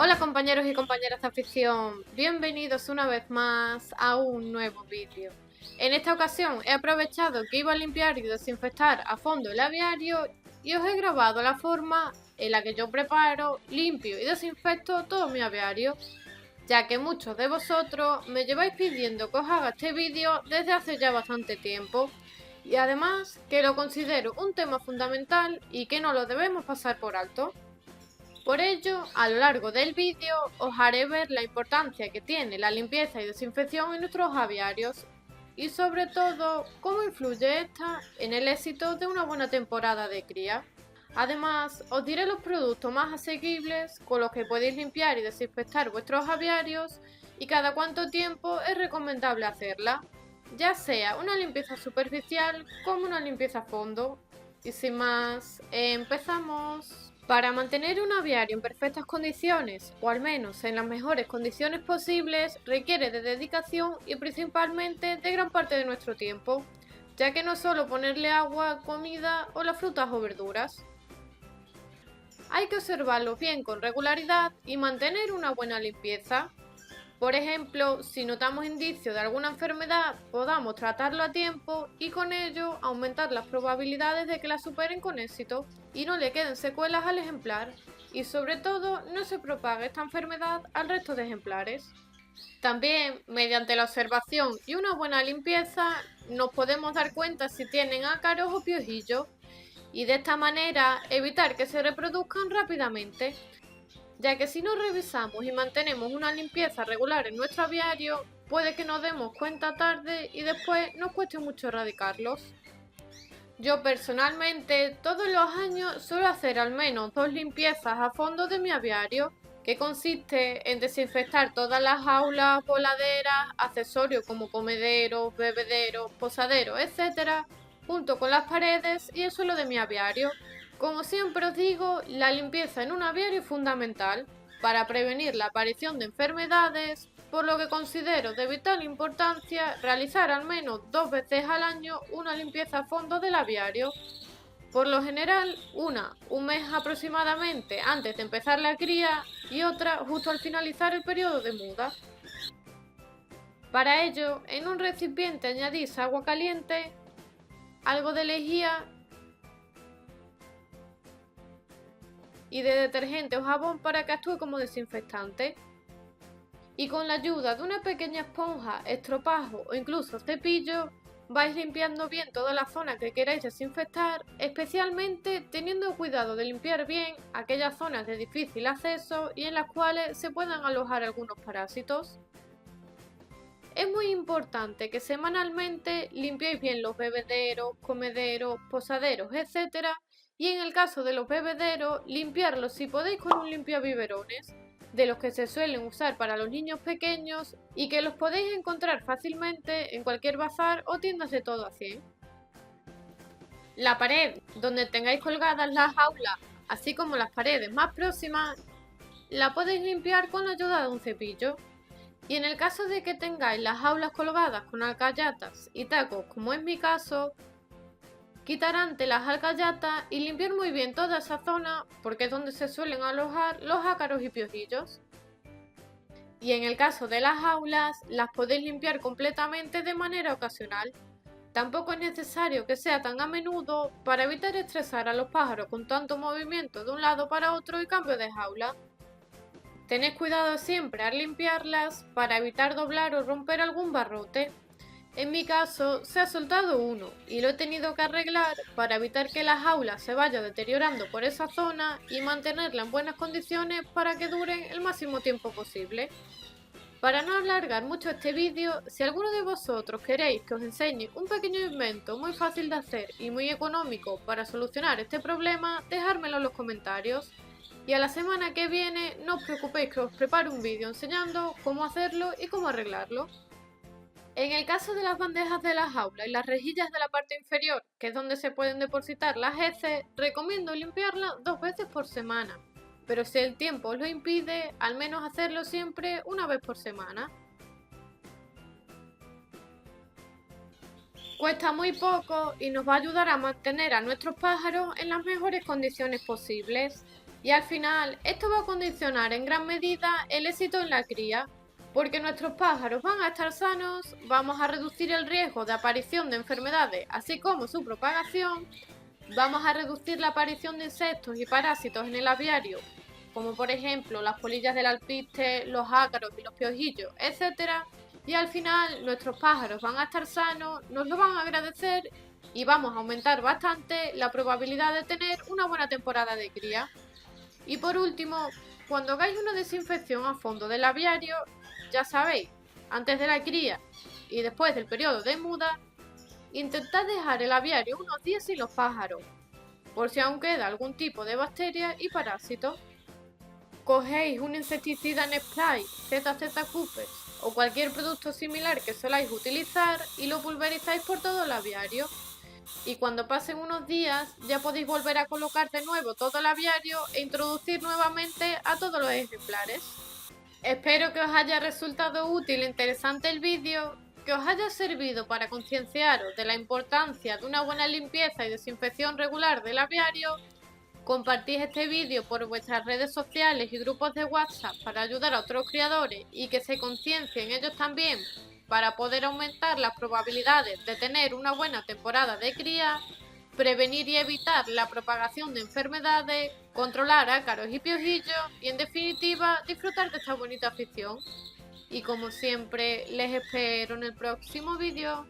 Hola compañeros y compañeras de afición, bienvenidos una vez más a un nuevo vídeo. En esta ocasión he aprovechado que iba a limpiar y desinfectar a fondo el aviario y os he grabado la forma en la que yo preparo, limpio y desinfecto todo mi aviario, ya que muchos de vosotros me lleváis pidiendo que os haga este vídeo desde hace ya bastante tiempo y además que lo considero un tema fundamental y que no lo debemos pasar por alto. Por ello, a lo largo del vídeo os haré ver la importancia que tiene la limpieza y desinfección en nuestros aviarios y sobre todo cómo influye esta en el éxito de una buena temporada de cría. Además, os diré los productos más asequibles con los que podéis limpiar y desinfectar vuestros aviarios y cada cuánto tiempo es recomendable hacerla, ya sea una limpieza superficial como una limpieza a fondo. Y sin más, empezamos. Para mantener un aviario en perfectas condiciones, o al menos en las mejores condiciones posibles, requiere de dedicación y principalmente de gran parte de nuestro tiempo, ya que no es solo ponerle agua, comida o las frutas o verduras. Hay que observarlos bien con regularidad y mantener una buena limpieza. Por ejemplo, si notamos indicios de alguna enfermedad, podamos tratarlo a tiempo y con ello aumentar las probabilidades de que la superen con éxito y no le queden secuelas al ejemplar y sobre todo no se propague esta enfermedad al resto de ejemplares. También, mediante la observación y una buena limpieza, nos podemos dar cuenta si tienen ácaros o piojillos y de esta manera evitar que se reproduzcan rápidamente, ya que si no revisamos y mantenemos una limpieza regular en nuestro aviario, puede que nos demos cuenta tarde y después nos cueste mucho erradicarlos. Yo personalmente todos los años suelo hacer al menos 2 limpiezas a fondo de mi aviario, que consiste en desinfectar todas las jaulas, voladeras, accesorios como comederos, bebederos, posaderos, etc., junto con las paredes y el suelo de mi aviario. Como siempre os digo, la limpieza en un aviario es fundamental para prevenir la aparición de enfermedades, por lo que considero de vital importancia realizar al menos 2 veces al año una limpieza a fondo del aviario. Por lo general, un mes aproximadamente antes de empezar la cría y otra justo al finalizar el periodo de muda. Para ello, en un recipiente añadís agua caliente, algo de lejía y de detergente o jabón para que actúe como desinfectante. Y con la ayuda de una pequeña esponja, estropajo o incluso cepillo, vais limpiando bien toda la zona que queráis desinfectar, especialmente teniendo cuidado de limpiar bien aquellas zonas de difícil acceso y en las cuales se puedan alojar algunos parásitos. Es muy importante que semanalmente limpiéis bien los bebederos, comederos, posaderos, etc. Y en el caso de los bebederos, limpiarlos si podéis con un limpiabiberones, de los que se suelen usar para los niños pequeños y que los podéis encontrar fácilmente en cualquier bazar o tiendas de todo a 100. La pared donde tengáis colgadas las jaulas, así como las paredes más próximas, la podéis limpiar con la ayuda de un cepillo. Y en el caso de que tengáis las jaulas colgadas con alcayatas y tacos, como es mi caso, quitar antes las alcayatas y limpiar muy bien toda esa zona porque es donde se suelen alojar los ácaros y piojillos. Y en el caso de las jaulas, las podéis limpiar completamente de manera ocasional. Tampoco es necesario que sea tan a menudo para evitar estresar a los pájaros con tanto movimiento de un lado para otro y cambio de jaula. Tened cuidado siempre al limpiarlas para evitar doblar o romper algún barrote. En mi caso se ha soltado uno y lo he tenido que arreglar para evitar que la jaula se vaya deteriorando por esa zona y mantenerla en buenas condiciones para que duren el máximo tiempo posible. Para no alargar mucho este vídeo, si alguno de vosotros queréis que os enseñe un pequeño invento muy fácil de hacer y muy económico para solucionar este problema, dejármelo en los comentarios. Y a la semana que viene no os preocupéis que os preparo un vídeo enseñando cómo hacerlo y cómo arreglarlo. En el caso de las bandejas de la jaula y las rejillas de la parte inferior, que es donde se pueden depositar las heces, recomiendo limpiarlas 2 veces por semana. Pero si el tiempo os lo impide, al menos hacerlo siempre una vez por semana. Cuesta muy poco y nos va a ayudar a mantener a nuestros pájaros en las mejores condiciones posibles. Y al final, esto va a condicionar en gran medida el éxito en la cría, porque nuestros pájaros van a estar sanos, vamos a reducir el riesgo de aparición de enfermedades, así como su propagación, vamos a reducir la aparición de insectos y parásitos en el aviario, como por ejemplo las polillas del alpiste, los ácaros y los piojillos, etc. Y al final nuestros pájaros van a estar sanos, nos lo van a agradecer y vamos a aumentar bastante la probabilidad de tener una buena temporada de cría. Y por último, cuando hagáis una desinfección a fondo del aviario, ya sabéis, antes de la cría y después del periodo de muda, intentad dejar el aviario unos días sin los pájaros, por si aún queda algún tipo de bacteria y parásito. Cogéis un insecticida en spray, ZZ Cooper o cualquier producto similar que soláis utilizar y lo pulverizáis por todo el aviario. Y cuando pasen unos días ya podéis volver a colocar de nuevo todo el aviario e introducir nuevamente a todos los ejemplares. Espero que os haya resultado útil e interesante el vídeo, que os haya servido para concienciaros de la importancia de una buena limpieza y desinfección regular del aviario. Compartid este vídeo por vuestras redes sociales y grupos de WhatsApp para ayudar a otros criadores y que se conciencien ellos también para poder aumentar las probabilidades de tener una buena temporada de cría, prevenir y evitar la propagación de enfermedades, controlar ácaros y piojillos y en definitiva disfrutar de esta bonita afición. Y como siempre les espero en el próximo vídeo.